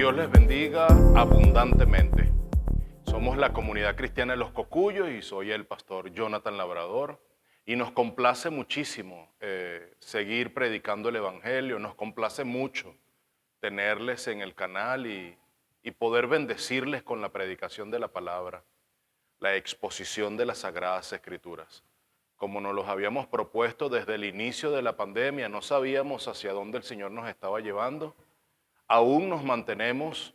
Dios les bendiga abundantemente. Somos la comunidad cristiana de Los Cocuyos y soy el pastor Jonathan Labrador. Y nos complace muchísimo seguir predicando el Evangelio. Nos complace mucho tenerles en el canal y poder bendecirles con la predicación de la palabra, la exposición de las Sagradas Escrituras. Como nos los habíamos propuesto desde el inicio de la pandemia, no sabíamos hacia dónde el Señor nos estaba llevando. Aún nos mantenemos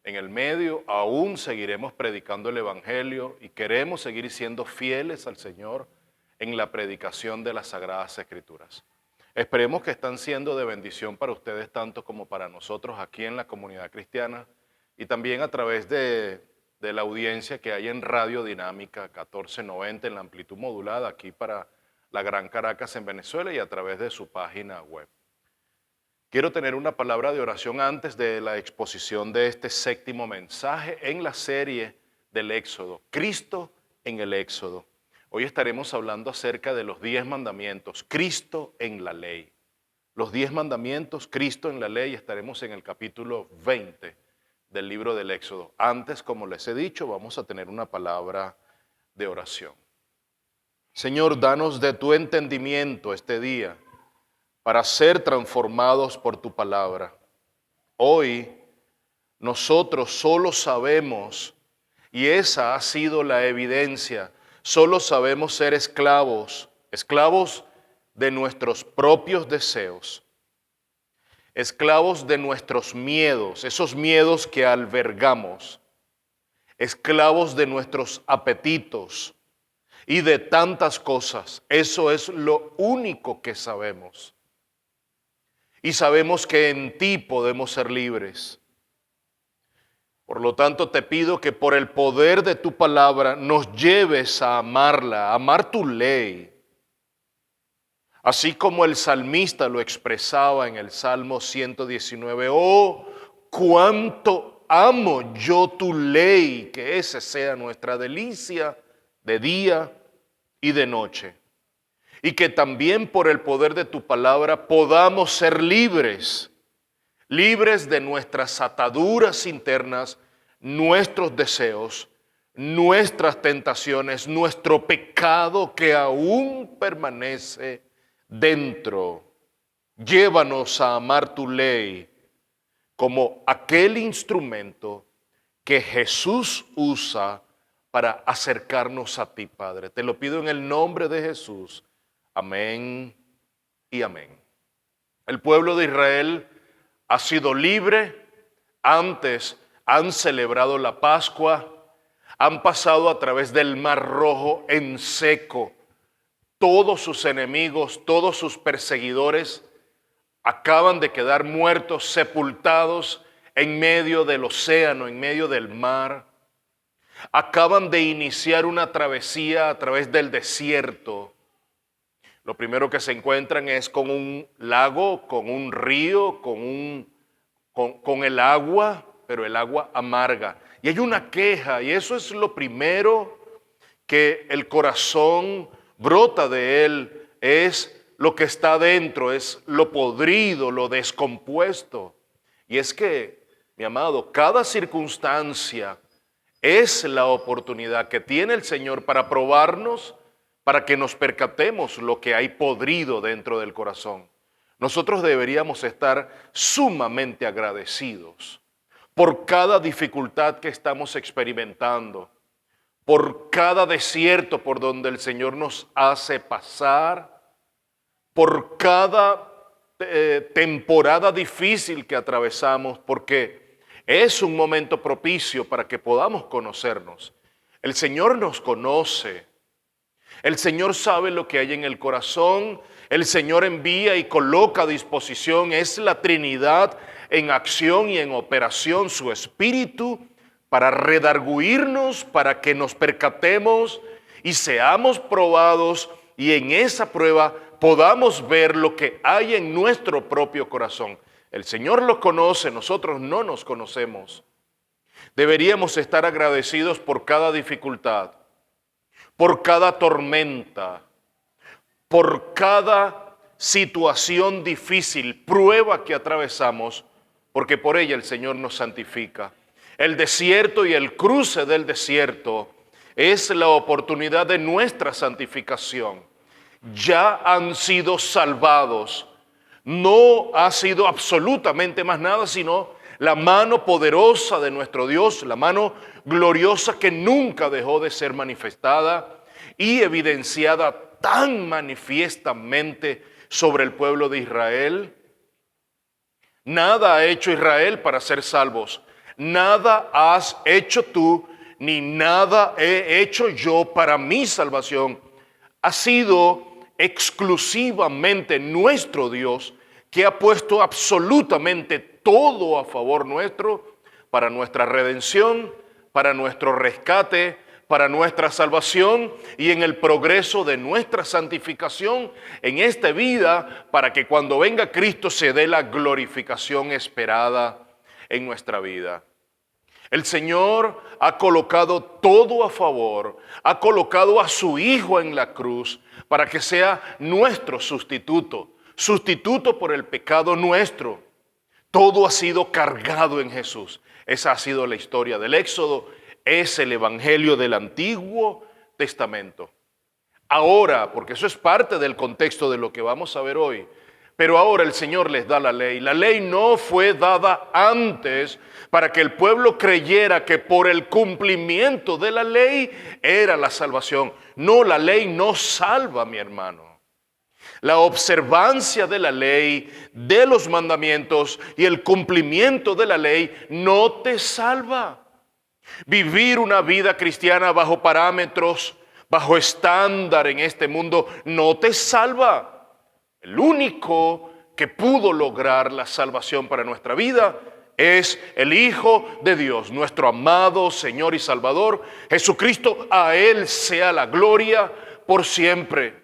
en el medio, aún seguiremos predicando el Evangelio y queremos seguir siendo fieles al Señor en la predicación de las Sagradas Escrituras. Esperemos que están siendo de bendición para ustedes tanto como para nosotros aquí en la comunidad cristiana y también a través de la audiencia que hay en Radio Dinámica 1490 en la amplitud modulada aquí para la Gran Caracas en Venezuela y a través de su página web. Quiero tener una palabra de oración antes de la exposición de este séptimo mensaje en la serie del Éxodo, Cristo en el Éxodo. Hoy estaremos hablando acerca de los 10 mandamientos, Cristo en la ley. Los 10 mandamientos, Cristo en la ley, estaremos en el capítulo 20 del libro del Éxodo. Antes, como les he dicho, vamos a tener una palabra de oración. Señor, danos de tu entendimiento este día para ser transformados por tu palabra. Hoy nosotros solo sabemos, y esa ha sido la evidencia, solo sabemos ser esclavos de nuestros propios deseos, esclavos de nuestros miedos, esos miedos que albergamos, esclavos de nuestros apetitos y de tantas cosas. Eso es lo único que sabemos. Y sabemos que en ti podemos ser libres. Por lo tanto, te pido que por el poder de tu palabra nos lleves a amarla, a amar tu ley. Así como el salmista lo expresaba en el Salmo 119. Oh, cuánto amo yo tu ley, que esa sea nuestra delicia de día y de noche. Y que también por el poder de tu palabra podamos ser libres, libres de nuestras ataduras internas, nuestros deseos, nuestras tentaciones, nuestro pecado que aún permanece dentro. Llévanos a amar tu ley como aquel instrumento que Jesús usa para acercarnos a ti, Padre. Te lo pido en el nombre de Jesús. Amén y amén. El pueblo de Israel ha sido libre, antes han celebrado la Pascua, han pasado a través del Mar Rojo en seco. Todos sus enemigos, todos sus perseguidores acaban de quedar muertos, sepultados en medio del océano, en medio del mar. Acaban de iniciar una travesía a través del desierto. Lo primero que se encuentran es con un lago, con un río, con el agua, pero el agua amarga. Y hay una queja, y eso es lo primero que el corazón brota de él, es lo que está dentro, es lo podrido, lo descompuesto. Y es que, mi amado, cada circunstancia es la oportunidad que tiene el Señor para probarnos, para que nos percatemos lo que hay podrido dentro del corazón. Nosotros deberíamos estar sumamente agradecidos por cada dificultad que estamos experimentando, por cada desierto por donde el Señor nos hace pasar, por cada temporada difícil que atravesamos, porque es un momento propicio para que podamos conocernos. El Señor nos conoce. El Señor sabe lo que hay en el corazón, el Señor envía y coloca a disposición, es la Trinidad en acción y en operación, su Espíritu, para redarguirnos, para que nos percatemos y seamos probados y en esa prueba podamos ver lo que hay en nuestro propio corazón. El Señor lo conoce, nosotros no nos conocemos. Deberíamos estar agradecidos por cada dificultad, por cada tormenta, por cada situación difícil, prueba que atravesamos, porque por ella el Señor nos santifica. El desierto y el cruce del desierto es la oportunidad de nuestra santificación. Ya han sido salvados. No ha sido absolutamente más nada sino la mano poderosa de nuestro Dios, la mano gloriosa que nunca dejó de ser manifestada y evidenciada tan manifiestamente sobre el pueblo de Israel. Nada ha hecho Israel para ser salvos. Nada has hecho tú, ni nada he hecho yo para mi salvación. Ha sido exclusivamente nuestro Dios que ha puesto absolutamente todo a favor nuestro para nuestra redención, para nuestro rescate, para nuestra salvación y en el progreso de nuestra santificación en esta vida, para que cuando venga Cristo se dé la glorificación esperada en nuestra vida. El Señor ha colocado todo a favor, ha colocado a su Hijo en la cruz para que sea nuestro sustituto por el pecado nuestro. Todo ha sido cargado en Jesús. Esa ha sido la historia del Éxodo, es el Evangelio del Antiguo Testamento. Ahora, porque eso es parte del contexto de lo que vamos a ver hoy, pero ahora el Señor les da la ley. La ley no fue dada antes para que el pueblo creyera que por el cumplimiento de la ley era la salvación. No, la ley no salva, mi hermano. La observancia de la ley, de los mandamientos y el cumplimiento de la ley no te salva. Vivir una vida cristiana bajo parámetros, bajo estándar en este mundo no te salva. El único que pudo lograr la salvación para nuestra vida es el Hijo de Dios, nuestro amado Señor y Salvador, Jesucristo. A Él sea la gloria por siempre.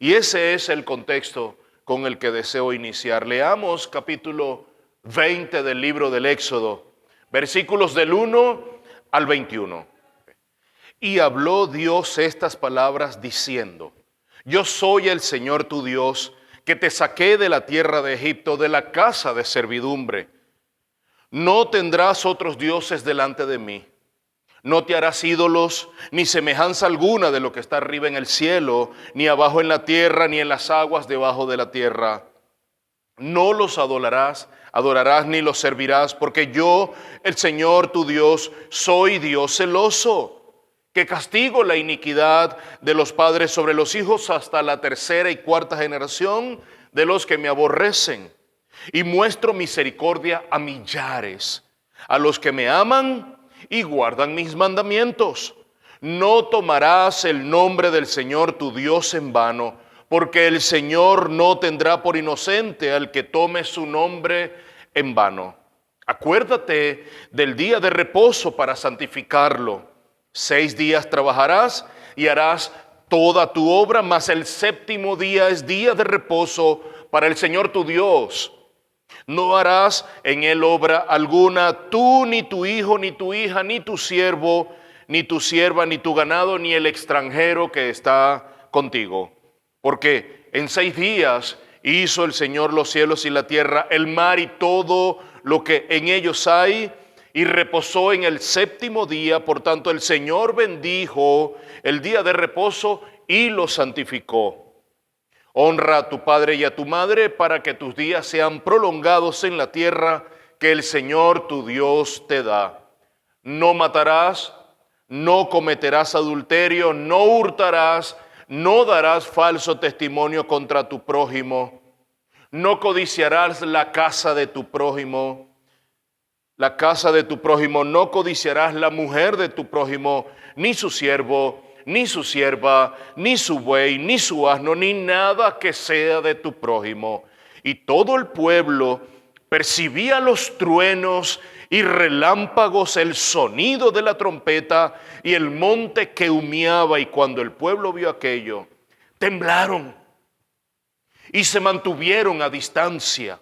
Y ese es el contexto con el que deseo iniciar. Leamos capítulo 20 del libro del Éxodo, versículos del 1 al 21. Y habló Dios estas palabras diciendo: Yo soy el Señor tu Dios, que te saqué de la tierra de Egipto, de la casa de servidumbre. No tendrás otros dioses delante de mí. No te harás ídolos, ni semejanza alguna de lo que está arriba en el cielo, ni abajo en la tierra, ni en las aguas debajo de la tierra. No los adorarás, ni los servirás, porque yo, el Señor tu Dios, soy Dios celoso, que castigo la iniquidad de los padres sobre los hijos hasta la tercera y cuarta generación de los que me aborrecen. Y muestro misericordia a millares, a los que me aman y guardan mis mandamientos. No tomarás el nombre del Señor tu Dios en vano, porque el Señor no tendrá por inocente al que tome su nombre en vano. Acuérdate del día de reposo para santificarlo. 6 días trabajarás y harás toda tu obra, mas el séptimo día es día de reposo para el Señor tu Dios. No harás en él obra alguna, tú, ni tu hijo, ni tu hija, ni tu siervo, ni tu sierva, ni tu ganado, ni el extranjero que está contigo. Porque en 6 días hizo el Señor los cielos y la tierra, el mar y todo lo que en ellos hay, y reposó en el séptimo día. Por tanto, el Señor bendijo el día de reposo y lo santificó. Honra a tu padre y a tu madre para que tus días sean prolongados en la tierra que el Señor tu Dios te da. No matarás, no cometerás adulterio, no hurtarás, no darás falso testimonio contra tu prójimo, no codiciarás la casa de tu prójimo. La casa de tu prójimo, no codiciarás la mujer de tu prójimo, ni su siervo, ni su sierva, ni su buey, ni su asno, ni nada que sea de tu prójimo. Y todo el pueblo percibía los truenos y relámpagos, el sonido de la trompeta y el monte que humeaba. Y cuando el pueblo vio aquello, temblaron y se mantuvieron a distancia.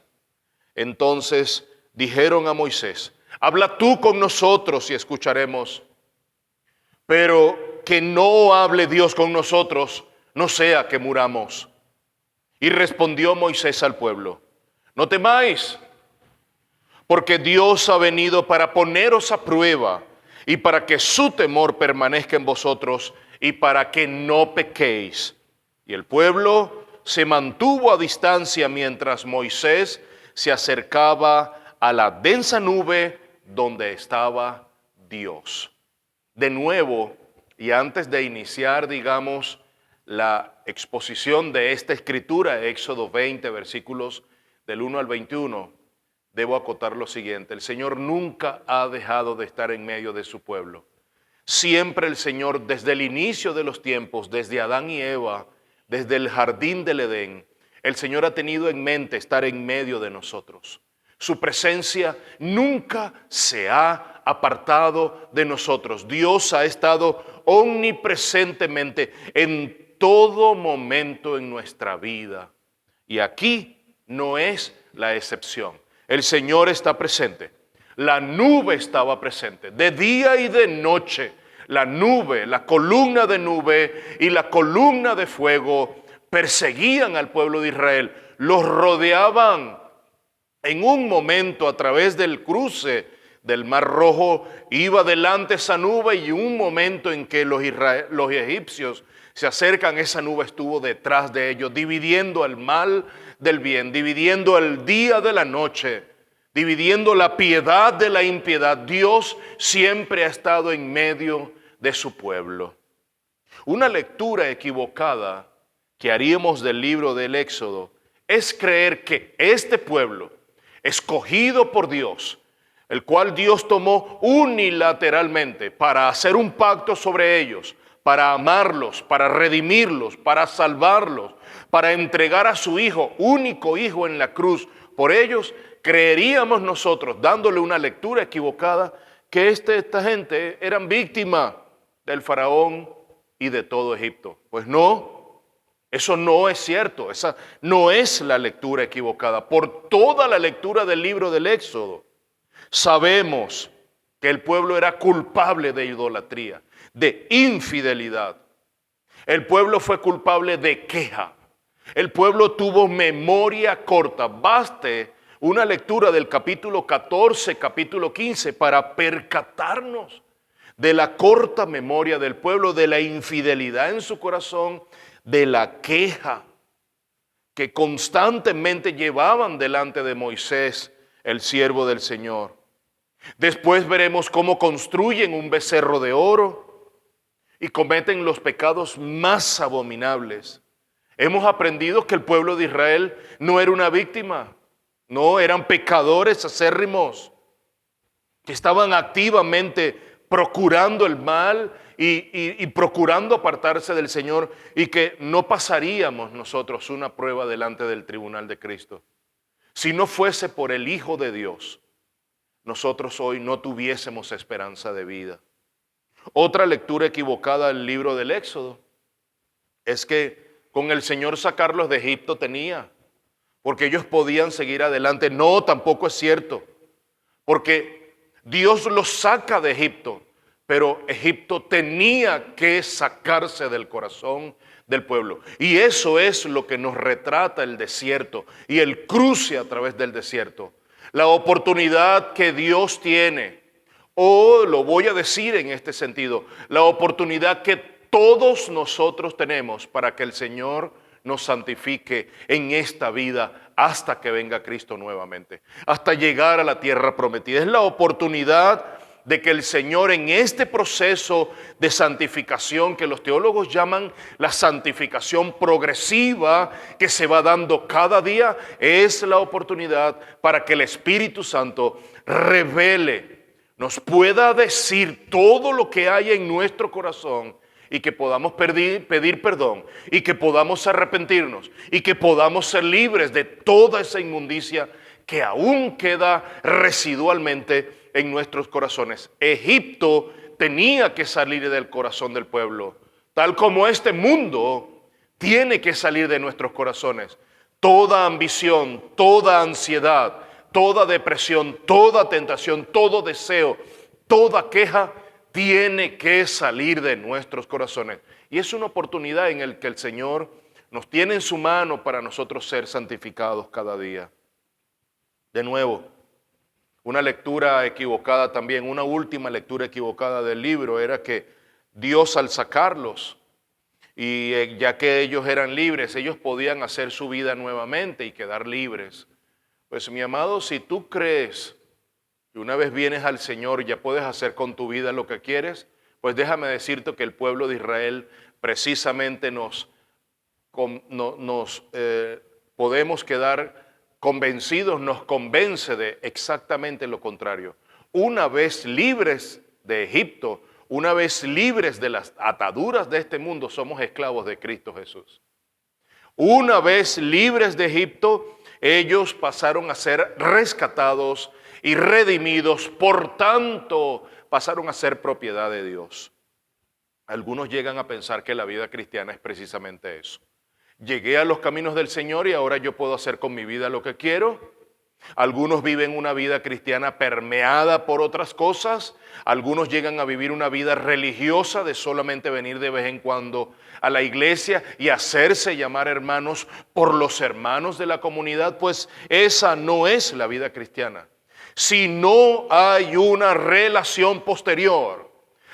Entonces dijeron a Moisés: habla tú con nosotros y escucharemos, pero que no hable Dios con nosotros, no sea que muramos. Y respondió Moisés al pueblo: no temáis, porque Dios ha venido para poneros a prueba y para que su temor permanezca en vosotros y para que no pequéis. Y el pueblo se mantuvo a distancia mientras Moisés se acercaba a la densa nube donde estaba Dios. De nuevo, y antes de iniciar, digamos, la exposición de esta escritura, Éxodo 20, versículos del 1 al 21, debo acotar lo siguiente: el Señor nunca ha dejado de estar en medio de su pueblo. Siempre el Señor, desde el inicio de los tiempos, desde Adán y Eva, desde el jardín del Edén, el Señor ha tenido en mente estar en medio de nosotros. Su presencia nunca se ha apartado de nosotros. Dios ha estado omnipresentemente en todo momento en nuestra vida. Y aquí no es la excepción. El Señor está presente. La nube estaba presente, de día y de noche. La nube, la columna de nube y la columna de fuego perseguían al pueblo de Israel, los rodeaban. En un momento, a través del cruce del Mar Rojo, iba delante esa nube, y un momento en que los egipcios se acercan, esa nube estuvo detrás de ellos, dividiendo el mal del bien, dividiendo el día de la noche, dividiendo la piedad de la impiedad. Dios siempre ha estado en medio de su pueblo. Una lectura equivocada que haríamos del libro del Éxodo es creer que este pueblo, escogido por Dios, el cual Dios tomó unilateralmente para hacer un pacto sobre ellos, para amarlos, para redimirlos, para salvarlos, para entregar a su Hijo, único Hijo en la cruz por ellos, creeríamos nosotros, dándole una lectura equivocada, que esta gente eran víctimas del faraón y de todo Egipto. Pues no, eso no es cierto, esa no es la lectura equivocada. Por toda la lectura del libro del Éxodo, sabemos que el pueblo era culpable de idolatría, de infidelidad. El pueblo fue culpable de queja. El pueblo tuvo memoria corta. Baste una lectura del capítulo 14, capítulo 15 para percatarnos de la corta memoria del pueblo, de la infidelidad en su corazón, de la queja que constantemente llevaban delante de Moisés, el siervo del Señor. Después veremos cómo construyen un becerro de oro y cometen los pecados más abominables. Hemos aprendido que el pueblo de Israel no era una víctima, no, eran pecadores acérrimos que estaban activamente procurando el mal y procurando apartarse del Señor, y que no pasaríamos nosotros una prueba delante del tribunal de Cristo. Si no fuese por el Hijo de Dios, nosotros hoy no tuviésemos esperanza de vida. Otra lectura equivocada del libro del Éxodo es que con el Señor sacarlos de Egipto tenía, porque ellos podían seguir adelante. No, tampoco es cierto, porque Dios los saca de Egipto, pero Egipto tenía que sacarse del corazón del pueblo. Y eso es lo que nos retrata el desierto y el cruce a través del desierto. La oportunidad que Dios tiene, o lo voy a decir en este sentido, la oportunidad que todos nosotros tenemos para que el Señor nos santifique en esta vida hasta que venga Cristo nuevamente, hasta llegar a la tierra prometida. Es la oportunidad de que el Señor, en este proceso de santificación que los teólogos llaman la santificación progresiva que se va dando cada día, es la oportunidad para que el Espíritu Santo revele, nos pueda decir todo lo que hay en nuestro corazón, y que podamos pedir perdón, y que podamos arrepentirnos, y que podamos ser libres de toda esa inmundicia que aún queda residualmente en nuestros corazones. Egipto tenía que salir del corazón del pueblo, tal como este mundo tiene que salir de nuestros corazones. Toda ambición, toda ansiedad, toda depresión, toda tentación, todo deseo, toda queja tiene que salir de nuestros corazones. Y es una oportunidad en la que el Señor nos tiene en su mano para nosotros ser santificados cada día. De nuevo, Una lectura equivocada también, una última lectura equivocada del libro era que Dios al sacarlos, y ya que ellos eran libres, ellos podían hacer su vida nuevamente y quedar libres. Pues mi amado, si tú crees que una vez vienes al Señor ya puedes hacer con tu vida lo que quieres, pues déjame decirte que el pueblo de Israel precisamente nos podemos quedar convencidos, nos convence de exactamente lo contrario. Una vez libres de Egipto, una vez libres de las ataduras de este mundo, somos esclavos de Cristo Jesús. Una vez libres de Egipto, ellos pasaron a ser rescatados y redimidos, por tanto, pasaron a ser propiedad de Dios. Algunos llegan a pensar que la vida cristiana es precisamente eso. Llegué a los caminos del Señor y ahora yo puedo hacer con mi vida lo que quiero. Algunos viven una vida cristiana permeada por otras cosas. Algunos llegan a vivir una vida religiosa de solamente venir de vez en cuando a la iglesia y hacerse llamar hermanos por los hermanos de la comunidad. Pues esa no es la vida cristiana. Si no hay una relación posterior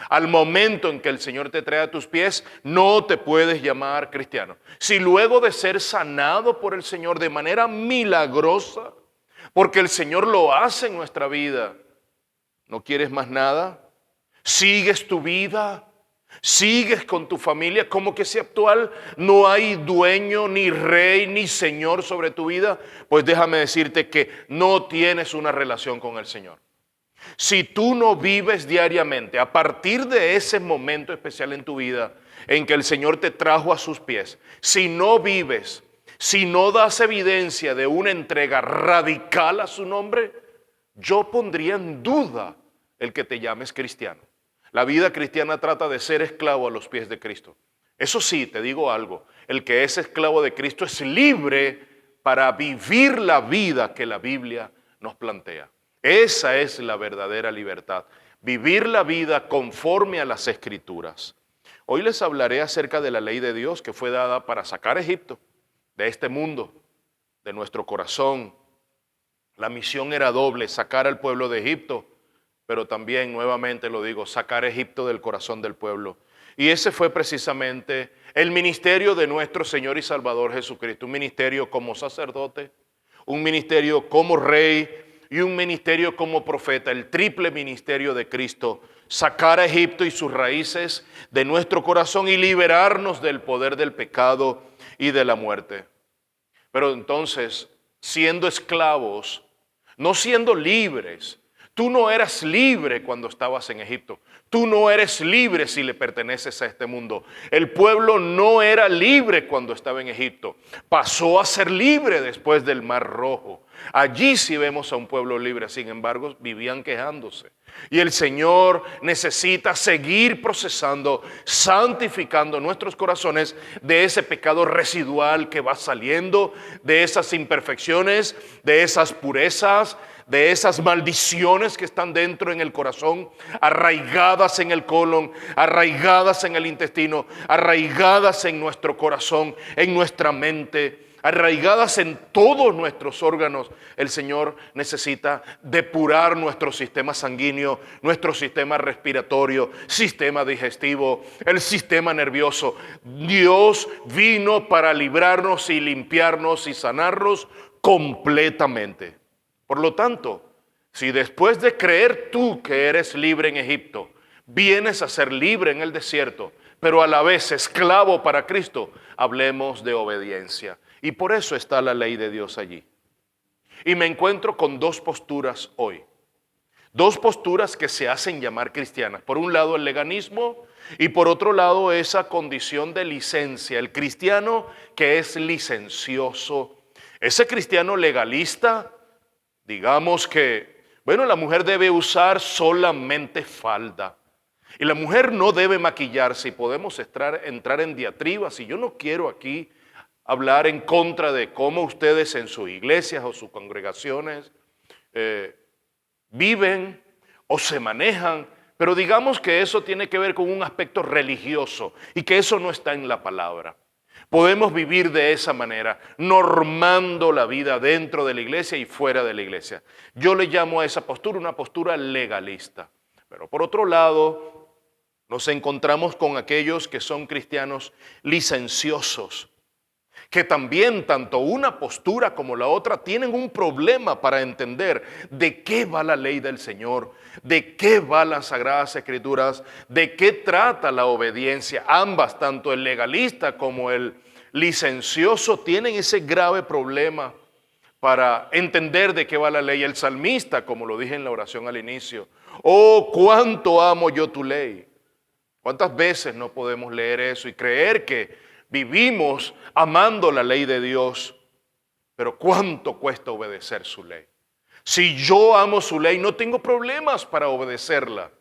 al momento en que el Señor te trae a tus pies, no te puedes llamar cristiano. Si luego de ser sanado por el Señor de manera milagrosa, porque el Señor lo hace en nuestra vida, ¿no quieres más nada? ¿Sigues tu vida? ¿Sigues con tu familia? Como que si actual no hay dueño, ni rey, ni Señor sobre tu vida, pues déjame decirte que no tienes una relación con el Señor. Si tú no vives diariamente, a partir de ese momento especial en tu vida en que el Señor te trajo a sus pies, si no vives, si no das evidencia de una entrega radical a su nombre, yo pondría en duda el que te llames cristiano. La vida cristiana trata de ser esclavo a los pies de Cristo. Eso sí, te digo algo, el que es esclavo de Cristo es libre para vivir la vida que la Biblia nos plantea. Esa es la verdadera libertad, vivir la vida conforme a las Escrituras. Hoy les hablaré acerca de la ley de Dios que fue dada para sacar a Egipto de este mundo, de nuestro corazón. La misión era doble, sacar al pueblo de Egipto, pero también, nuevamente lo digo, sacar a Egipto del corazón del pueblo. Y ese fue precisamente el ministerio de nuestro Señor y Salvador Jesucristo, un ministerio como sacerdote, un ministerio como rey y un ministerio como profeta, el triple ministerio de Cristo, sacar a Egipto y sus raíces de nuestro corazón y liberarnos del poder del pecado y de la muerte. Pero entonces, siendo esclavos, no siendo libres, tú no eras libre cuando estabas en Egipto. Tú no eres libre si le perteneces a este mundo. El pueblo no era libre cuando estaba en Egipto. Pasó a ser libre después del Mar Rojo. Allí sí vemos a un pueblo libre, sin embargo, vivían quejándose. Y el Señor necesita seguir procesando, santificando nuestros corazones de ese pecado residual que va saliendo, de esas imperfecciones, de esas purezas, de esas maldiciones que están dentro en el corazón, arraigadas en el colon, arraigadas en el intestino, arraigadas en nuestro corazón, en nuestra mente, arraigadas en todos nuestros órganos. El Señor necesita depurar nuestro sistema sanguíneo, nuestro sistema respiratorio, sistema digestivo, el sistema nervioso. Dios vino para librarnos y limpiarnos y sanarnos completamente. Por lo tanto, si después de creer tú que eres libre en Egipto, vienes a ser libre en el desierto, pero a la vez esclavo para Cristo, hablemos de obediencia. Y por eso está la ley de Dios allí. Y me encuentro con dos posturas hoy. Dos posturas que se hacen llamar cristianas. Por un lado el leganismo y por otro lado esa condición de licencia. El cristiano que es licencioso. Ese cristiano legalista, digamos que, bueno, la mujer debe usar solamente falda. Y la mujer no debe maquillarse y podemos entrar en diatribas. Y yo no quiero aquí hablar en contra de cómo ustedes en sus iglesias o sus congregaciones viven o se manejan, pero digamos que eso tiene que ver con un aspecto religioso y que eso no está en la palabra. Podemos vivir de esa manera, normando la vida dentro de la iglesia y fuera de la iglesia. Yo le llamo a esa postura una postura legalista. Pero por otro lado, nos encontramos con aquellos que son cristianos licenciosos, que también tanto una postura como la otra tienen un problema para entender de qué va la ley del Señor, de qué va las Sagradas Escrituras, de qué trata la obediencia. Ambas, tanto el legalista como el licencioso, tienen ese grave problema para entender de qué va la ley. El salmista, como lo dije en la oración al inicio, oh, cuánto amo yo tu ley. ¿Cuántas veces no podemos leer eso y creer que vivimos amando la ley de Dios? Pero ¿cuánto cuesta obedecer su ley? Si yo amo su ley, no tengo problemas para obedecerla.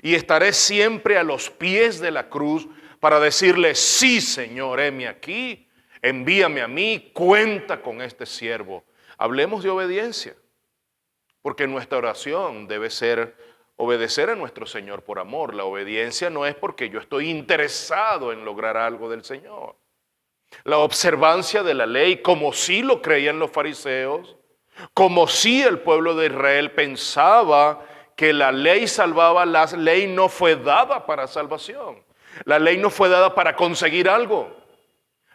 Y estaré siempre a los pies de la cruz para decirle, sí, Señor, heme aquí, envíame a mí, cuenta con este siervo. Hablemos de obediencia, porque nuestra oración debe ser obedecer a nuestro Señor por amor. La obediencia no es porque yo estoy interesado en lograr algo del Señor. La observancia de la ley, como sí lo creían los fariseos, como sí el pueblo de Israel pensaba que la ley salvaba, la ley no fue dada para salvación. La ley no fue dada para conseguir algo.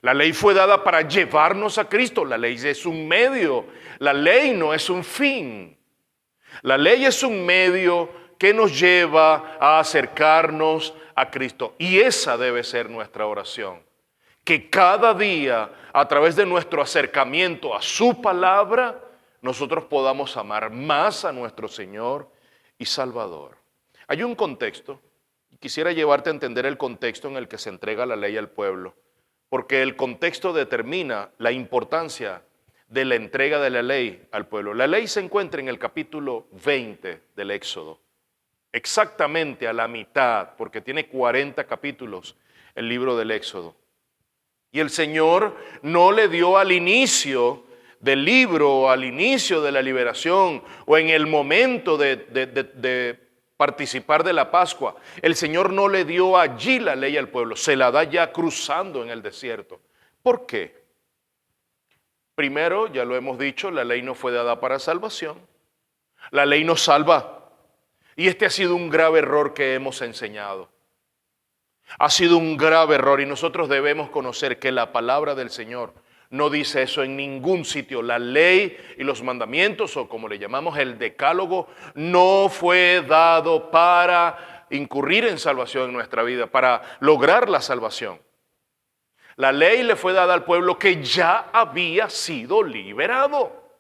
La ley fue dada para llevarnos a Cristo. La ley es un medio. La ley no es un fin. La ley es un medio que nos lleva a acercarnos a Cristo. Y esa debe ser nuestra oración. Que cada día, a través de nuestro acercamiento a su palabra, nosotros podamos amar más a nuestro Señor y Salvador. Hay un contexto, y quisiera llevarte a entender el contexto en el que se entrega la ley al pueblo, porque el contexto determina la importancia de la entrega de la ley al pueblo. La ley se encuentra en el capítulo 20 del Éxodo, exactamente a la mitad, porque tiene 40 capítulos el libro del Éxodo. Y el Señor no le dio al inicio del libro, al inicio de la liberación o en el momento de participar de la Pascua. El Señor no le dio allí la ley al pueblo, se la da ya cruzando en el desierto. ¿Por qué? Primero, ya lo hemos dicho, la ley no fue dada para salvación. La ley nos salva. Y este ha sido un grave error que hemos enseñado. Ha sido un grave error y nosotros debemos conocer que la palabra del Señor no dice eso en ningún sitio. La ley y los mandamientos, o como le llamamos el decálogo, no fue dado para incurrir en salvación en nuestra vida, para lograr la salvación. La ley le fue dada al pueblo que ya había sido liberado.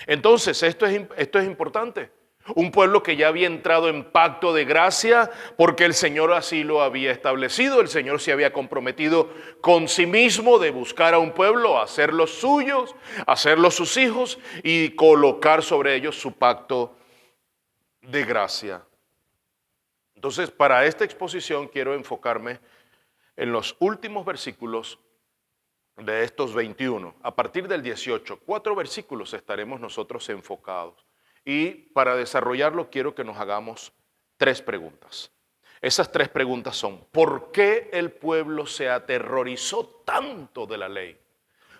Entonces, esto es importante. Un pueblo que ya había entrado en pacto de gracia porque el Señor así lo había establecido. El Señor se había comprometido con sí mismo de buscar a un pueblo, hacerlos suyos, hacerlos sus hijos y colocar sobre ellos su pacto de gracia. Entonces, para esta exposición quiero enfocarme en los últimos versículos de estos 21. A partir del 18, 4 versículos estaremos nosotros enfocados. Y para desarrollarlo quiero que nos hagamos 3 preguntas. Esas 3 preguntas son: ¿por qué el pueblo se aterrorizó tanto de la ley?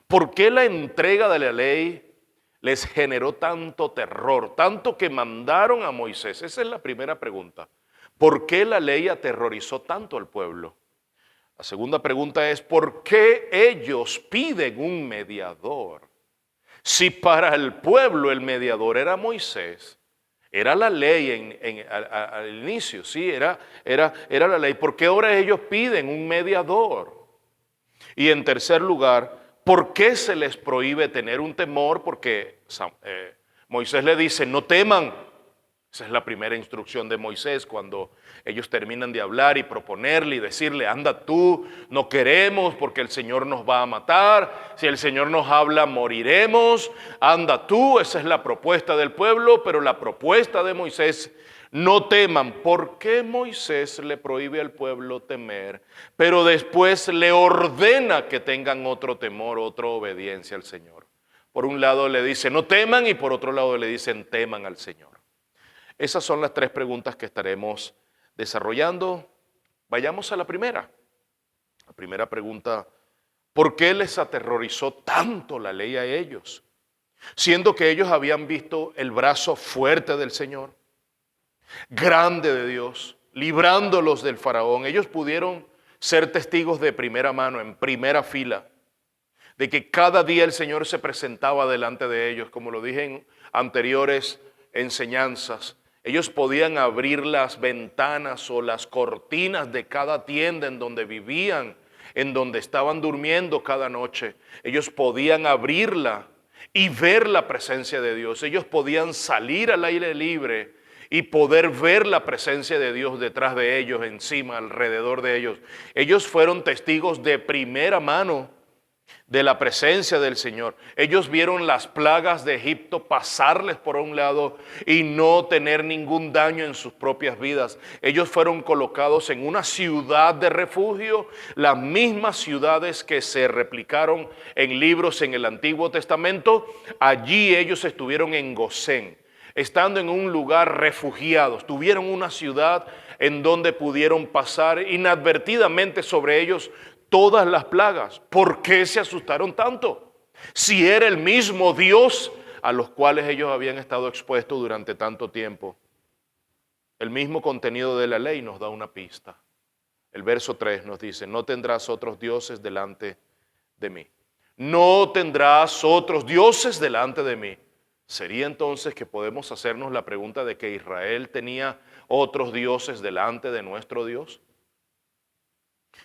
¿Por qué la entrega de la ley les generó tanto terror, tanto que mandaron a Moisés? Esa es la primera pregunta. ¿Por qué la ley aterrorizó tanto al pueblo? La segunda pregunta es: ¿por qué ellos piden un mediador? Si para el pueblo el mediador era Moisés, era la ley al inicio, sí, era la ley. ¿Por qué ahora ellos piden un mediador? Y en tercer lugar, ¿por qué se les prohíbe tener un temor? Porque Moisés le dice, no teman. Esa es la primera instrucción de Moisés cuando ellos terminan de hablar y proponerle y decirle, anda tú, no queremos porque el Señor nos va a matar, si el Señor nos habla moriremos, anda tú. Esa es la propuesta del pueblo, pero la propuesta de Moisés, no teman. ¿Por qué Moisés le prohíbe al pueblo temer, pero después le ordena que tengan otro temor, otra obediencia al Señor? Por un lado le dice no teman y por otro lado le dicen teman al Señor. Esas son las 3 preguntas que estaremos desarrollando. Vayamos a la primera. La primera pregunta ¿Por qué les aterrorizó tanto la ley a ellos? Siendo que ellos habían visto el brazo fuerte del Señor, grande de Dios, librándolos del faraón. Ellos pudieron ser testigos de primera mano, en primera fila, de que cada día el Señor se presentaba delante de ellos, como lo dije en anteriores enseñanzas. Ellos podían abrir las ventanas o las cortinas de cada tienda en donde vivían, en donde estaban durmiendo cada noche. Ellos podían abrirla y ver la presencia de Dios. Ellos podían salir al aire libre y poder ver la presencia de Dios detrás de ellos, encima, alrededor de ellos. Ellos fueron testigos de primera mano de la presencia del Señor. Ellos vieron las plagas de Egipto pasarles por un lado y no tener ningún daño en sus propias vidas. Ellos fueron colocados en una ciudad de refugio, las mismas ciudades que se replicaron en libros en el Antiguo Testamento. Allí ellos estuvieron en Gosén, estando en un lugar refugiados. Tuvieron una ciudad en donde pudieron pasar inadvertidamente sobre ellos todas las plagas. ¿Por qué se asustaron tanto? Si era el mismo Dios a los cuales ellos habían estado expuestos durante tanto tiempo. El mismo contenido de la ley nos da una pista. El verso 3 nos dice: no tendrás otros dioses delante de mí. No tendrás otros dioses delante de mí. ¿Sería entonces que podemos hacernos la pregunta de que Israel tenía otros dioses delante de nuestro Dios?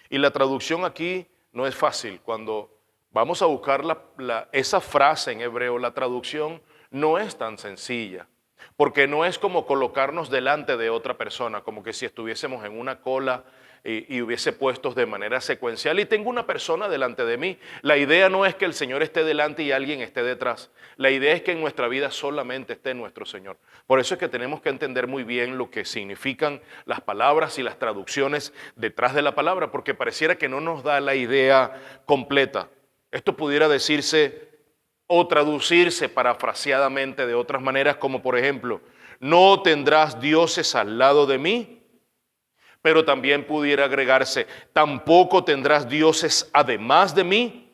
Y la traducción aquí no es fácil. Cuando vamos a buscar esa frase en hebreo, la traducción no es tan sencilla, porque no es como colocarnos delante de otra persona, como que si estuviésemos en una cola y hubiese puestos de manera secuencial y tengo una persona delante de mí. La idea no es que el Señor esté delante y alguien esté detrás. La idea es que en nuestra vida solamente esté nuestro Señor. Por eso es que tenemos que entender muy bien lo que significan las palabras y las traducciones detrás de la palabra, porque pareciera que no nos da la idea completa. Esto pudiera decirse o traducirse parafraseadamente de otras maneras, como por ejemplo: no tendrás dioses al lado de mí. Pero también pudiera agregarse: tampoco tendrás dioses además de mí,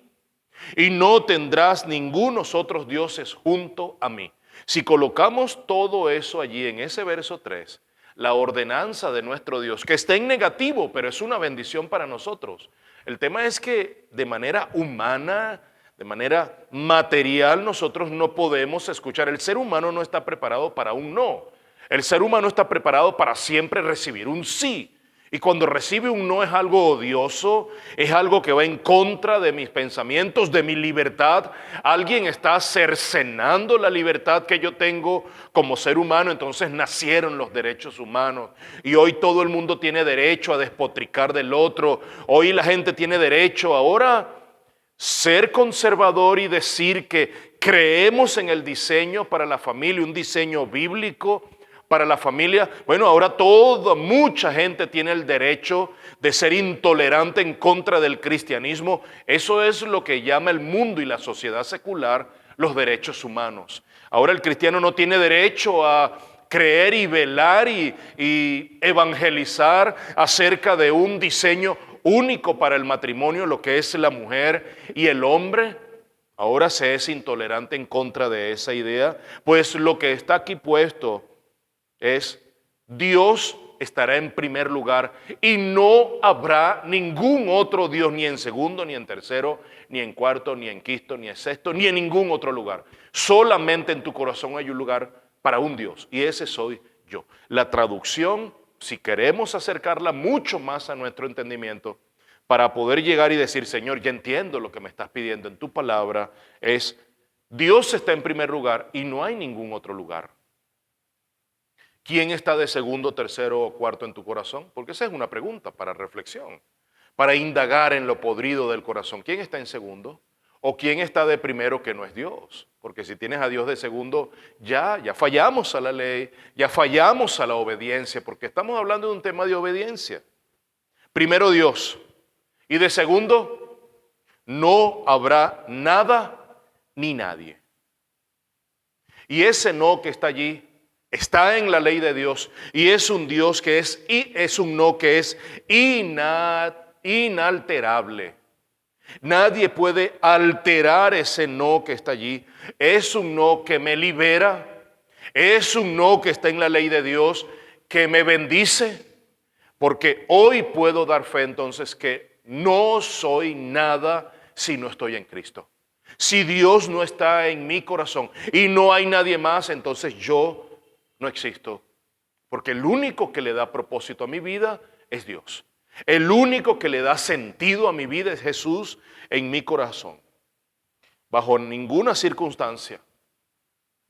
y no tendrás ningunos otros dioses junto a mí. Si colocamos todo eso allí en ese verso 3, la ordenanza de nuestro Dios, que está en negativo, pero es una bendición para nosotros. El tema es que de manera humana, de manera material, nosotros no podemos escuchar. El ser humano no está preparado para un no. El ser humano está preparado para siempre recibir un sí. Y cuando recibe un no es algo odioso, es algo que va en contra de mis pensamientos, de mi libertad. Alguien está cercenando la libertad que yo tengo como ser humano. Entonces nacieron los derechos humanos y hoy todo el mundo tiene derecho a despotricar del otro. Hoy la gente tiene derecho ahora ser conservador y decir que creemos en el diseño para la familia, un diseño bíblico para la familia. Bueno, ahora mucha gente tiene el derecho de ser intolerante en contra del cristianismo. Eso es lo que llama el mundo y la sociedad secular los derechos humanos. Ahora el cristiano no tiene derecho a creer y velar y evangelizar acerca de un diseño único para el matrimonio, lo que es la mujer y el hombre. Ahora se es intolerante en contra de esa idea, pues lo que está aquí puesto es: Dios estará en primer lugar y no habrá ningún otro Dios, ni en segundo, ni en tercero, ni en cuarto, ni en quinto, ni en sexto, ni en ningún otro lugar. Solamente en tu corazón hay un lugar para un Dios, y ese soy yo. La traducción, si queremos acercarla mucho más a nuestro entendimiento, para poder llegar y decir: Señor, ya entiendo lo que me estás pidiendo en tu palabra, es: Dios está en primer lugar y no hay ningún otro lugar. ¿Quién está de segundo, tercero o cuarto en tu corazón? Porque esa es una pregunta para reflexión, para indagar en lo podrido del corazón. ¿Quién está en segundo? ¿O quién está de primero que no es Dios? Porque si tienes a Dios de segundo, ya fallamos a la ley, ya fallamos a la obediencia, porque estamos hablando de un tema de obediencia. Primero Dios, y de segundo, no habrá nada ni nadie. Y ese no que está allí está en la ley de Dios, y es un Dios que es un no que es inalterable. Nadie puede alterar ese no que está allí. Es un no que me libera. Es un no que está en la ley de Dios, que me bendice. Porque hoy puedo dar fe entonces que no soy nada si no estoy en Cristo. Si Dios no está en mi corazón y no hay nadie más, entonces yo no existo. Porque el único que le da propósito a mi vida es Dios. El único que le da sentido a mi vida es Jesús en mi corazón. Bajo ninguna circunstancia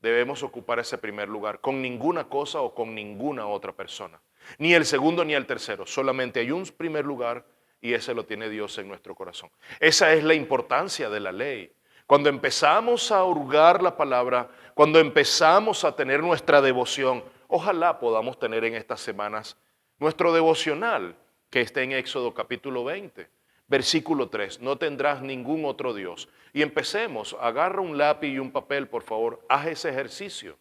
debemos ocupar ese primer lugar, con ninguna cosa o con ninguna otra persona. Ni el segundo ni el tercero. Solamente hay un primer lugar y ese lo tiene Dios en nuestro corazón. Esa es la importancia de la ley. Cuando empezamos a hurgar la palabra, cuando empezamos a tener nuestra devoción, ojalá podamos tener en estas semanas nuestro devocional que está en Éxodo capítulo 20, versículo 3. No tendrás ningún otro Dios. Y empecemos. Agarra un lápiz y un papel, por favor. Haz ese ejercicio.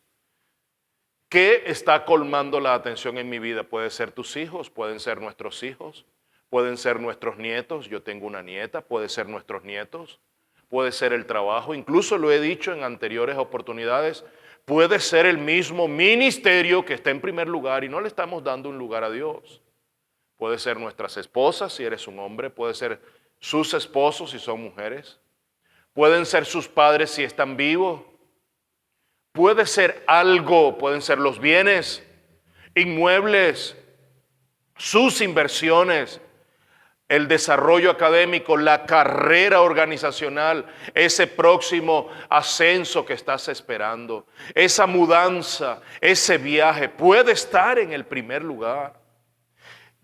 ¿Qué está colmando la atención en mi vida? Pueden ser tus hijos, pueden ser nuestros hijos, pueden ser nuestros nietos. Yo tengo una nieta, puede ser nuestros nietos, puede ser el trabajo. Incluso lo he dicho en anteriores oportunidades. Puede ser el mismo ministerio que está en primer lugar y no le estamos dando un lugar a Dios. Puede ser nuestras esposas si eres un hombre, puede ser sus esposos si son mujeres, pueden ser sus padres si están vivos, puede ser algo, pueden ser los bienes, inmuebles, sus inversiones, el desarrollo académico, la carrera organizacional, ese próximo ascenso que estás esperando, esa mudanza, ese viaje, puede estar en el primer lugar.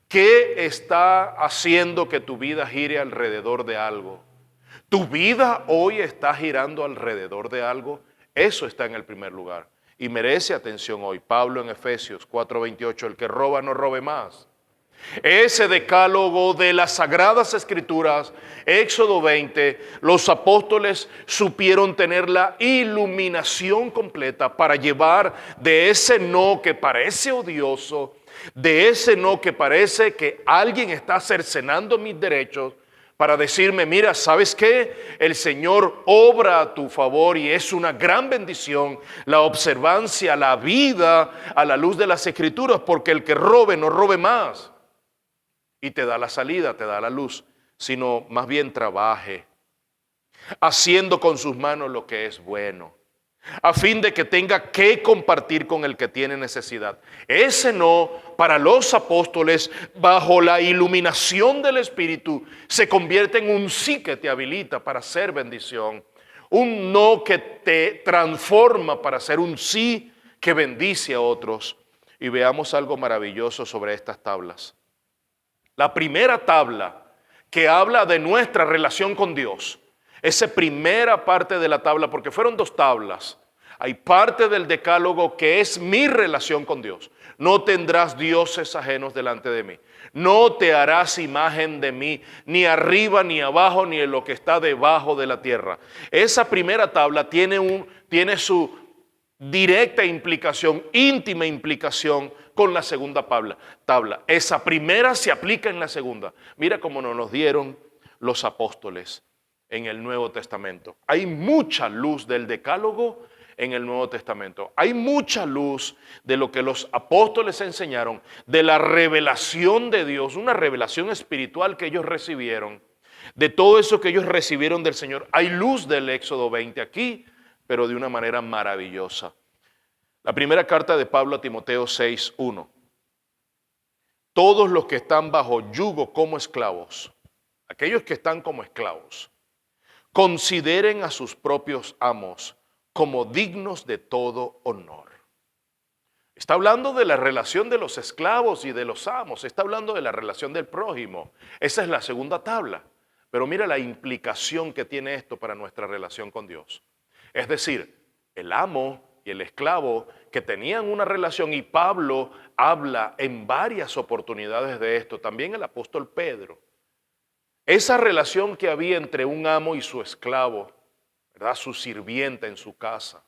¿Qué está haciendo que tu vida gire alrededor de algo? ¿Tu vida hoy está girando alrededor de algo? Eso está en el primer lugar y merece atención hoy. Pablo en Efesios 4:28, el que roba no robe más. Ese decálogo de las Sagradas Escrituras, Éxodo 20, los apóstoles supieron tener la iluminación completa para llevar de ese no que parece odioso, de ese no que parece que alguien está cercenando mis derechos, para decirme, mira, ¿sabes qué? El Señor obra a tu favor y es una gran bendición la observancia, la vida a la luz de las Escrituras, porque el que robe no robe más. Y te da la salida, te da la luz, sino más bien trabaje, haciendo con sus manos lo que es bueno, a fin de que tenga que compartir con el que tiene necesidad. Ese no, para los apóstoles, bajo la iluminación del Espíritu, se convierte en un sí que te habilita para ser bendición. Un no que te transforma para ser un sí que bendice a otros. Y veamos algo maravilloso sobre estas tablas. La primera tabla que habla de nuestra relación con Dios, esa primera parte de la tabla, porque fueron dos tablas. Hay parte del decálogo que es mi relación con Dios. No tendrás dioses ajenos delante de mí. No te harás imagen de mí, ni arriba, ni abajo, ni en lo que está debajo de la tierra. Esa primera tabla tiene su directa implicación, íntima implicación con la segunda tabla. Esa primera se aplica en la segunda. Mira cómo nos los dieron los apóstoles en el Nuevo Testamento. Hay mucha luz del decálogo en el Nuevo Testamento. Hay mucha luz de lo que los apóstoles enseñaron, de la revelación de Dios, una revelación espiritual que ellos recibieron, de todo eso que ellos recibieron del Señor. Hay luz del Éxodo 20 aquí, pero de una manera maravillosa. La primera carta de Pablo a Timoteo 6:1. Todos los que están bajo yugo como esclavos, aquellos que están como esclavos, consideren a sus propios amos como dignos de todo honor. Está hablando de la relación de los esclavos y de los amos. Está hablando de la relación del prójimo. Esa es la segunda tabla. Pero mira la implicación que tiene esto para nuestra relación con Dios. Es decir, el amo y el esclavo que tenían una relación, y Pablo habla en varias oportunidades de esto, también el apóstol Pedro. Esa relación que había entre un amo y su esclavo, ¿verdad? Su sirviente en su casa,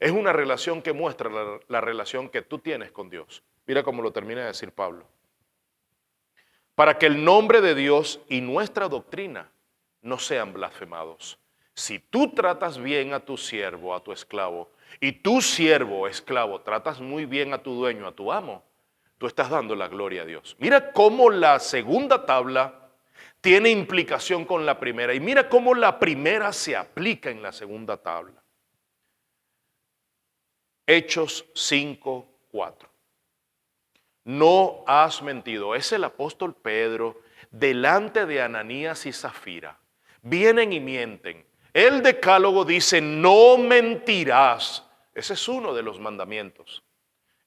es una relación que muestra la relación que tú tienes con Dios. Mira cómo lo termina de decir Pablo. Para que el nombre de Dios y nuestra doctrina no sean blasfemados. Si tú tratas bien a tu siervo, a tu esclavo, y tu siervo o esclavo tratas muy bien a tu dueño, a tu amo, tú estás dando la gloria a Dios. Mira cómo la segunda tabla tiene implicación con la primera, y mira cómo la primera se aplica en la segunda tabla. Hechos 5:4. No has mentido. Es el apóstol Pedro delante de Ananías y Zafira. Vienen y mienten. El decálogo dice, no mentirás. Ese es uno de los mandamientos.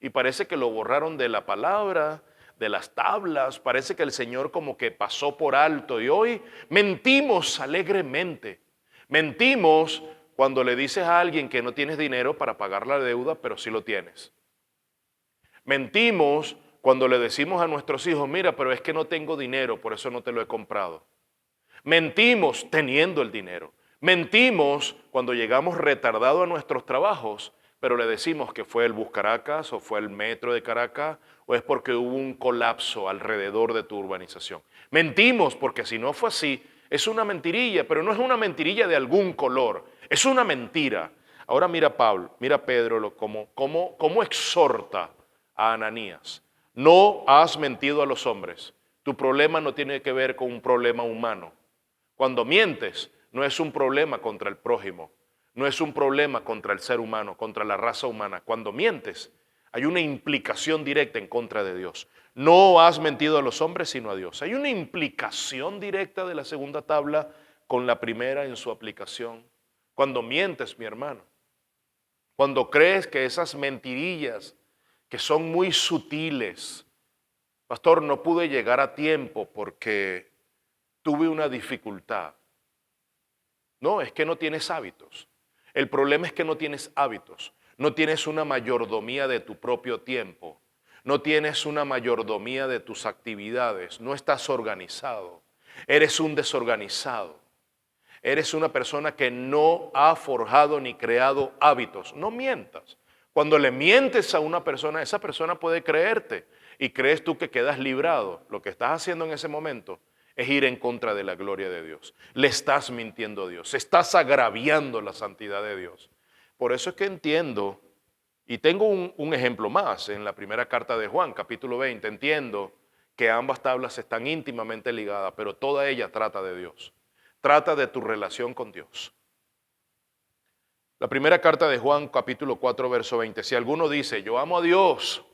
Y parece que lo borraron de la palabra, de las tablas. Parece que el Señor como que pasó por alto. Y hoy mentimos alegremente. Mentimos cuando le dices a alguien que no tienes dinero para pagar la deuda, pero sí lo tienes. Mentimos cuando le decimos a nuestros hijos, mira, pero es que no tengo dinero, por eso no te lo he comprado. Mentimos teniendo el dinero. Mentimos cuando llegamos retardados a nuestros trabajos, pero le decimos que fue el Bus Caracas o fue el metro de Caracas o es porque hubo un colapso alrededor de tu urbanización. Mentimos porque si no fue así, es una mentirilla, pero no es una mentirilla de algún color, es una mentira. Ahora mira Pablo, mira Pedro cómo exhorta a Ananías. No has mentido a los hombres. Tu problema no tiene que ver con un problema humano. Cuando mientes, no es un problema contra el prójimo, no es un problema contra el ser humano, contra la raza humana. Cuando mientes, hay una implicación directa en contra de Dios. No has mentido a los hombres, sino a Dios. Hay una implicación directa de la segunda tabla con la primera en su aplicación. Cuando mientes, mi hermano, cuando crees que esas mentirillas que son muy sutiles, pastor, no pude llegar a tiempo porque tuve una dificultad. No, es que no tienes hábitos. El problema es que no tienes hábitos. No tienes una mayordomía de tu propio tiempo. No tienes una mayordomía de tus actividades. No estás organizado. Eres un desorganizado. Eres una persona que no ha forjado ni creado hábitos. No mientas. Cuando le mientes a una persona, esa persona puede creerte y crees tú que quedas librado. Lo que estás haciendo en ese momento es ir en contra de la gloria de Dios. Le estás mintiendo a Dios, estás agraviando la santidad de Dios. Por eso es que entiendo, y tengo un ejemplo más en la primera carta de Juan, capítulo 20, entiendo que ambas tablas están íntimamente ligadas, pero toda ella trata de Dios, trata de tu relación con Dios. La primera carta de Juan, capítulo 4, verso 20, si alguno dice, yo amo a Dios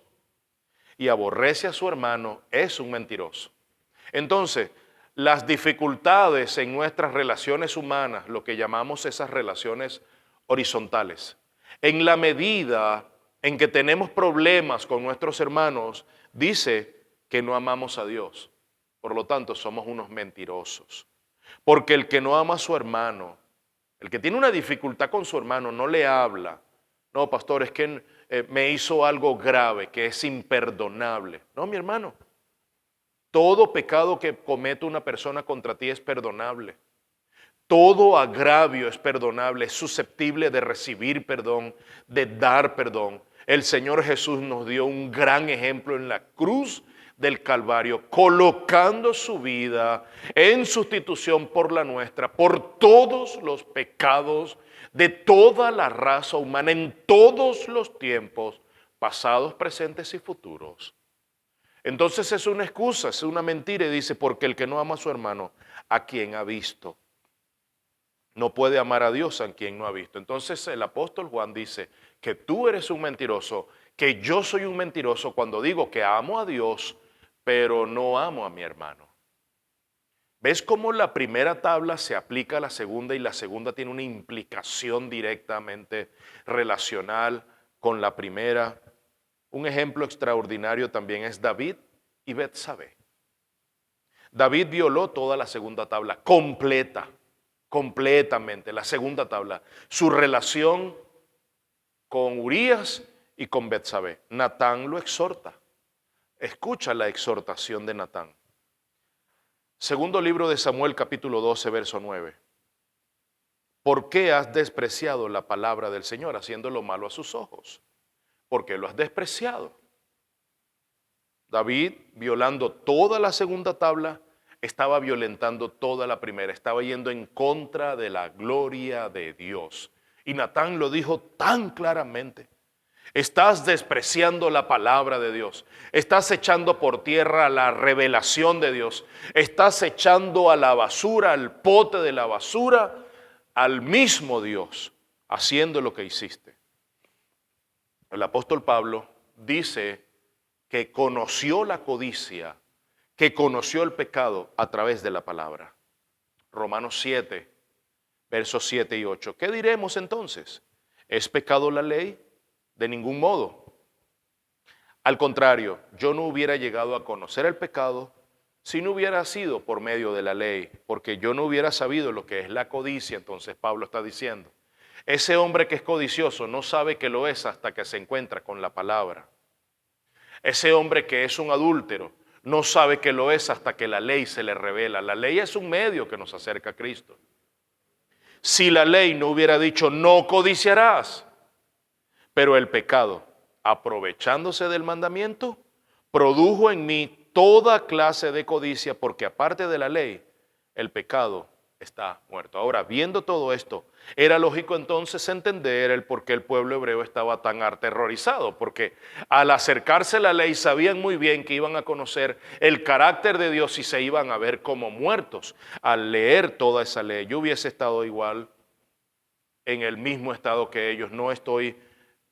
y aborrece a su hermano, es un mentiroso. Entonces, las dificultades en nuestras relaciones humanas, lo que llamamos esas relaciones horizontales, en la medida en que tenemos problemas con nuestros hermanos, dice que no amamos a Dios. Por lo tanto, somos unos mentirosos. Porque el que no ama a su hermano, el que tiene una dificultad con su hermano, no le habla. No, pastor, es que me hizo algo grave, que es imperdonable. No, mi hermano. Todo pecado que comete una persona contra ti es perdonable. Todo agravio es perdonable, es susceptible de recibir perdón, de dar perdón. El Señor Jesús nos dio un gran ejemplo en la cruz del Calvario, colocando su vida en sustitución por la nuestra, por todos los pecados de toda la raza humana en todos los tiempos, pasados, presentes y futuros. Entonces es una excusa, es una mentira y dice, porque el que no ama a su hermano, ¿a quien ha visto? No puede amar a Dios a quien no ha visto. Entonces el apóstol Juan dice que tú eres un mentiroso, que yo soy un mentiroso cuando digo que amo a Dios, pero no amo a mi hermano. ¿Ves cómo la primera tabla se aplica a la segunda y la segunda tiene una implicación directamente relacional con la primera? Un ejemplo extraordinario también es David y Betsabé. David violó toda la segunda tabla, completamente, la segunda tabla. Su relación con Urías y con Betsabé. Natán lo exhorta. Escucha la exhortación de Natán. Segundo libro de Samuel, capítulo 12, verso 9. ¿Por qué has despreciado la palabra del Señor, haciendo lo malo a sus ojos? ¿Por qué lo has despreciado? David, violando toda la segunda tabla, estaba violentando toda la primera, estaba yendo en contra de la gloria de Dios. Y Natán lo dijo tan claramente: estás despreciando la palabra de Dios, estás echando por tierra la revelación de Dios, estás echando a la basura, al pote de la basura, al mismo Dios, haciendo lo que hiciste. El apóstol Pablo dice que conoció la codicia, que conoció el pecado a través de la palabra. Romanos 7, versos 7 y 8. ¿Qué diremos entonces? ¿Es pecado la ley? De ningún modo. Al contrario, yo no hubiera llegado a conocer el pecado si no hubiera sido por medio de la ley, porque yo no hubiera sabido lo que es la codicia. Entonces Pablo está diciendo, ese hombre que es codicioso no sabe que lo es hasta que se encuentra con la palabra. Ese hombre que es un adúltero no sabe que lo es hasta que la ley se le revela. La ley es un medio que nos acerca a Cristo. Si la ley no hubiera dicho no codiciarás, pero el pecado, aprovechándose del mandamiento, produjo en mí toda clase de codicia, porque aparte de la ley, el pecado está muerto. Ahora, viendo todo esto, era lógico entonces entender el por qué el pueblo hebreo estaba tan aterrorizado, porque al acercarse la ley sabían muy bien que iban a conocer el carácter de Dios y se iban a ver como muertos. Al leer toda esa ley, yo hubiese estado igual en el mismo estado que ellos. No estoy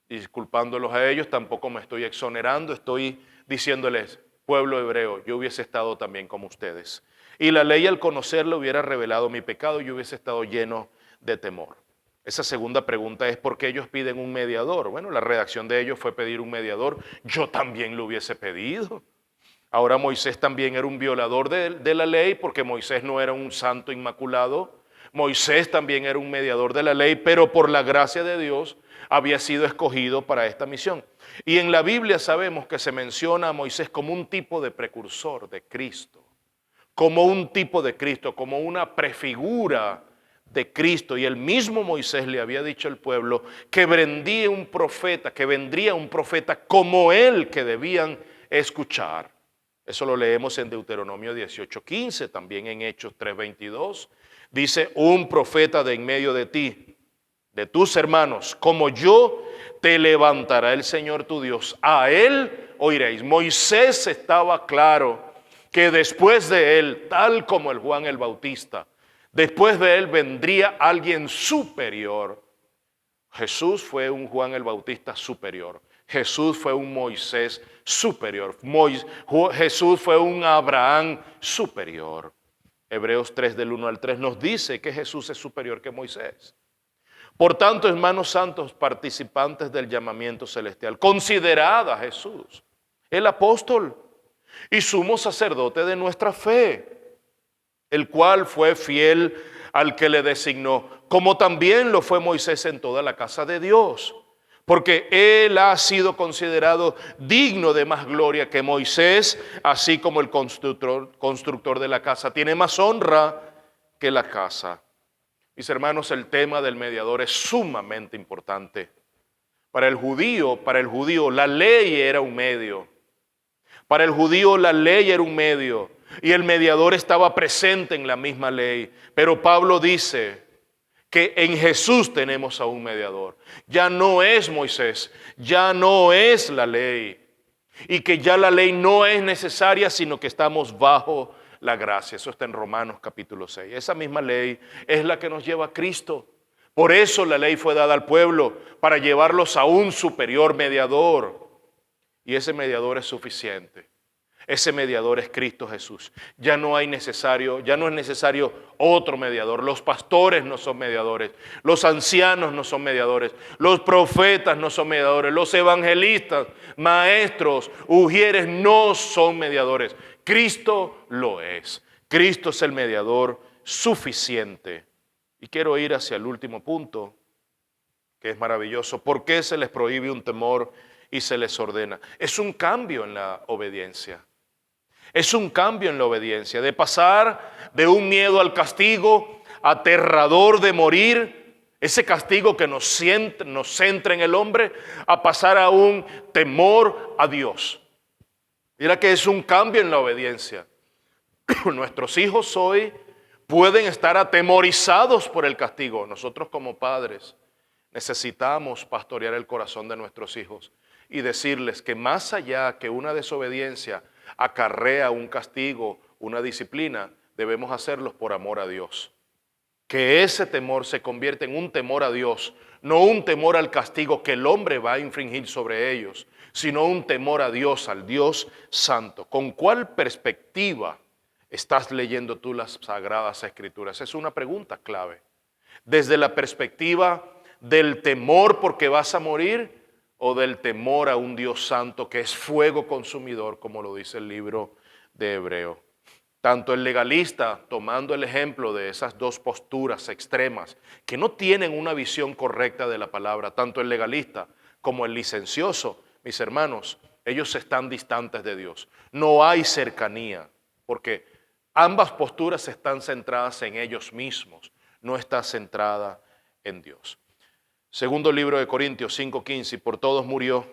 disculpándolos a ellos, tampoco me estoy exonerando, estoy diciéndoles, pueblo hebreo, yo hubiese estado también como ustedes. Y la ley al conocerla hubiera revelado mi pecado y yo hubiese estado lleno de temor. Esa segunda pregunta es ¿por qué ellos piden un mediador? Bueno, la redacción de ellos fue pedir un mediador. Yo también lo hubiese pedido. Ahora Moisés también era un violador de la ley, porque Moisés no era un santo inmaculado. Moisés también era un mediador de la ley, pero por la gracia de Dios había sido escogido para esta misión. Y en la Biblia sabemos que se menciona a Moisés como un tipo de precursor de Cristo, como un tipo de Cristo, como una prefigura de Cristo. Y el mismo Moisés le había dicho al pueblo que vendría un profeta como él que debían escuchar. Eso lo leemos en Deuteronomio 18:15, también en Hechos 3:22. Dice, un profeta de en medio de ti, de tus hermanos, como yo, te levantará el Señor tu Dios. A él oiréis. Moisés estaba claro que después de él, tal como el Juan el Bautista, después de él vendría alguien superior. Jesús fue un Juan el Bautista superior. Jesús fue un Moisés superior. Jesús fue un Abraham superior. Hebreos 3 del 1 al 3 nos dice que Jesús es superior que Moisés. Por tanto, hermanos santos, participantes del llamamiento celestial, considerad a Jesús, el apóstol y sumo sacerdote de nuestra fe, el cual fue fiel al que le designó, como también lo fue Moisés en toda la casa de Dios, porque él ha sido considerado digno de más gloria que Moisés, así como el constructor de la casa tiene más honra que la casa. Mis hermanos, el tema del mediador es sumamente importante. Para el judío, la ley era un medio. Para el judío la ley era un medio y el mediador estaba presente en la misma ley. Pero Pablo dice que en Jesús tenemos a un mediador. Ya no es Moisés, ya no es la ley. Y que ya la ley no es necesaria, sino que estamos bajo la gracia. Eso está en Romanos capítulo 6. Esa misma ley es la que nos lleva a Cristo. Por eso la ley fue dada al pueblo, para llevarlos a un superior mediador. Y ese mediador es suficiente. Ese mediador es Cristo Jesús. Ya no es necesario otro mediador. Los pastores no son mediadores. Los ancianos no son mediadores. Los profetas no son mediadores. Los evangelistas, maestros, ujieres no son mediadores. Cristo lo es. Cristo es el mediador suficiente. Y quiero ir hacia el último punto, que es maravilloso. ¿Por qué se les prohíbe un temor y se les ordena? Es un cambio en la obediencia. Es un cambio en la obediencia, de pasar de un miedo al castigo aterrador de morir, ese castigo que nos centra en el hombre, a pasar a un temor a Dios. Mira que es un cambio en la obediencia. Nuestros hijos hoy pueden estar atemorizados por el castigo. Nosotros como padres necesitamos pastorear el corazón de nuestros hijos y decirles que más allá que una desobediencia acarrea un castigo, una disciplina, debemos hacerlos por amor a Dios. Que ese temor se convierta en un temor a Dios, no un temor al castigo que el hombre va a infringir sobre ellos, sino un temor a Dios, al Dios Santo. ¿Con cuál perspectiva estás leyendo tú las Sagradas Escrituras? Es una pregunta clave. ¿Desde la perspectiva del temor porque vas a morir o del temor a un Dios santo que es fuego consumidor, como lo dice el libro de Hebreo? Tanto el legalista, tomando el ejemplo de esas dos posturas extremas que no tienen una visión correcta de la palabra, tanto el legalista como el licencioso, mis hermanos, ellos están distantes de Dios. No hay cercanía, porque ambas posturas están centradas en ellos mismos, no está centrada en Dios. Segundo libro de Corintios 5:15, y por todos murió,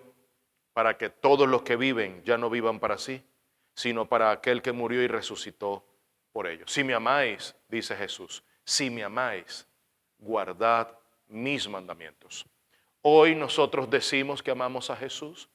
para que todos los que viven ya no vivan para sí, sino para aquel que murió y resucitó por ellos. Si me amáis, dice Jesús, si me amáis, guardad mis mandamientos. Hoy nosotros decimos que amamos a Jesús,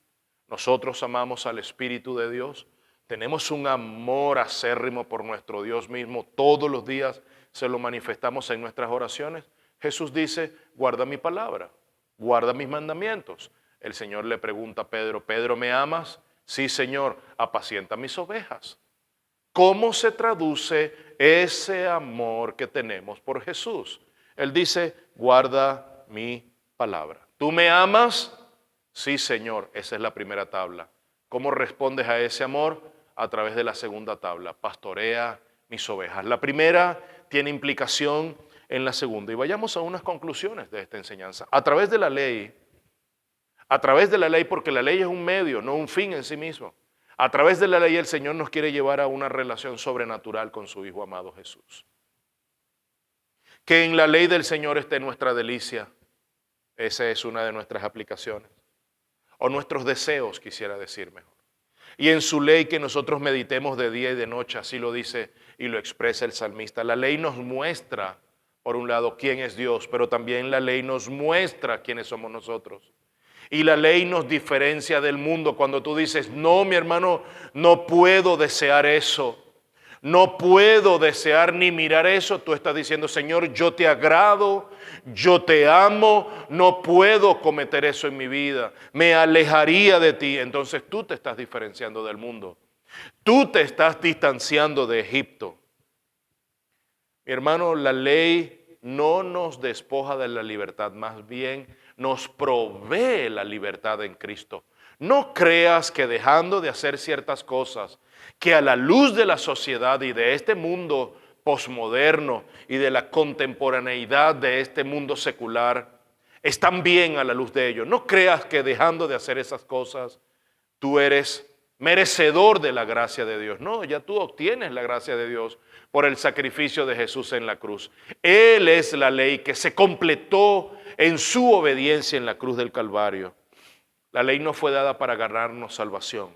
nosotros amamos al Espíritu de Dios, tenemos un amor acérrimo por nuestro Dios mismo, todos los días se lo manifestamos en nuestras oraciones. Jesús dice, guarda mi palabra, guarda mis mandamientos. El Señor le pregunta a Pedro, Pedro, ¿me amas? Sí, Señor, apacienta mis ovejas. ¿Cómo se traduce ese amor que tenemos por Jesús? Él dice, guarda mi palabra. ¿Tú me amas? Sí, Señor, esa es la primera tabla. ¿Cómo respondes a ese amor? A través de la segunda tabla, pastorea mis ovejas. La primera tiene implicación en la segunda. Y vayamos a unas conclusiones de esta enseñanza. A través de la ley, porque la ley es un medio, no un fin en sí mismo. A través de la ley el Señor nos quiere llevar a una relación sobrenatural con su Hijo amado Jesús. Que en la ley del Señor esté nuestra delicia. Esa es una de nuestras aplicaciones. O nuestros deseos, quisiera decir mejor. Y en su ley que nosotros meditemos de día y de noche, así lo dice y lo expresa el salmista. La ley nos muestra, por un lado, quién es Dios, pero también la ley nos muestra quiénes somos nosotros. Y la ley nos diferencia del mundo. Cuando tú dices, no, mi hermano, no puedo desear eso, no puedo desear ni mirar eso, tú estás diciendo, Señor, yo te agrado, yo te amo, no puedo cometer eso en mi vida, me alejaría de ti. Entonces tú te estás diferenciando del mundo, tú te estás distanciando de Egipto. Mi hermano, la ley no nos despoja de la libertad, más bien nos provee la libertad en Cristo. No creas que dejando de hacer ciertas cosas, que a la luz de la sociedad y de este mundo posmoderno y de la contemporaneidad de este mundo secular, están bien a la luz de ello. No creas que dejando de hacer esas cosas, tú eres merecedor de la gracia de Dios. No, ya tú obtienes la gracia de Dios por el sacrificio de Jesús en la cruz. Él es la ley que se completó en su obediencia en la cruz del Calvario. La ley no fue dada para ganarnos salvación.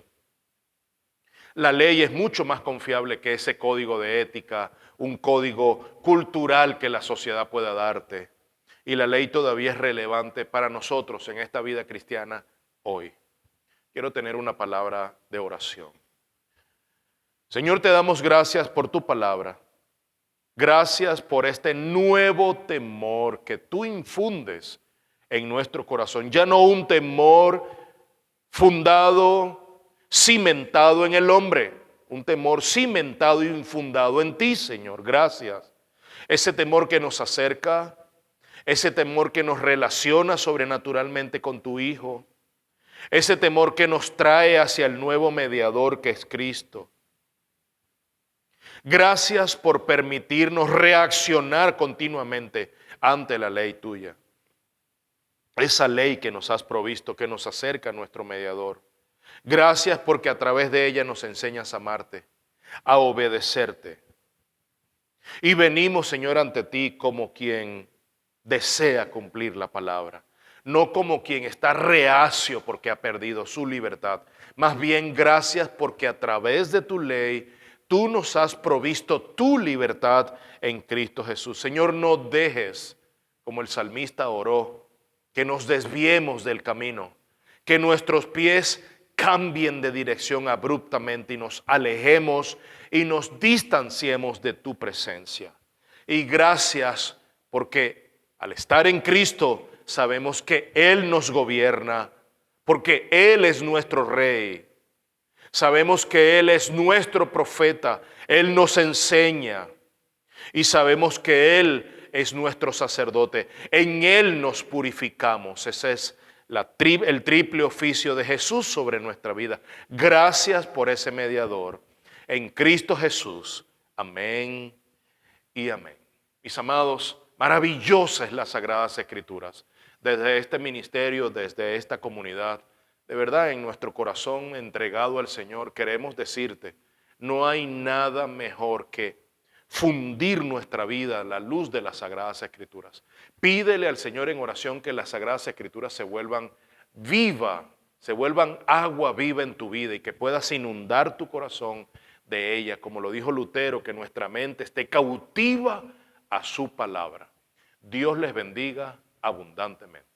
La ley es mucho más confiable que ese código de ética, un código cultural que la sociedad pueda darte. Y la ley todavía es relevante para nosotros en esta vida cristiana hoy. Quiero tener una palabra de oración. Señor, te damos gracias por tu palabra. Gracias por este nuevo temor que tú infundes en nuestro corazón. Ya no un temor fundado, cimentado en el hombre, un temor cimentado y infundado en ti, Señor. Gracias. Ese temor que nos acerca, ese temor que nos relaciona sobrenaturalmente con tu Hijo, ese temor que nos trae hacia el nuevo mediador que es Cristo. Gracias por permitirnos reaccionar continuamente ante la ley tuya. Esa ley que nos has provisto, que nos acerca a nuestro mediador. Gracias porque a través de ella nos enseñas a amarte, a obedecerte. Y venimos, Señor, ante ti como quien desea cumplir la palabra. No como quien está reacio porque ha perdido su libertad. Más bien, gracias porque a través de tu ley Tú nos has provisto tu libertad en Cristo Jesús. Señor, no dejes, como el salmista oró, que nos desviemos del camino, que nuestros pies cambien de dirección abruptamente y nos alejemos y nos distanciemos de tu presencia. Y gracias porque al estar en Cristo sabemos que Él nos gobierna, porque Él es nuestro Rey. Sabemos que Él es nuestro profeta, Él nos enseña y sabemos que Él es nuestro sacerdote. En Él nos purificamos. Ese es el triple oficio de Jesús sobre nuestra vida. Gracias por ese mediador. En Cristo Jesús. Amén y amén. Mis amados, maravillosa es las Sagradas Escrituras. Desde este ministerio, desde esta comunidad, de verdad, en nuestro corazón entregado al Señor, queremos decirte, no hay nada mejor que fundir nuestra vida a la luz de las Sagradas Escrituras. Pídele al Señor en oración que las Sagradas Escrituras se vuelvan se vuelvan agua viva en tu vida y que puedas inundar tu corazón de ella, como lo dijo Lutero, que nuestra mente esté cautiva a su palabra. Dios les bendiga abundantemente.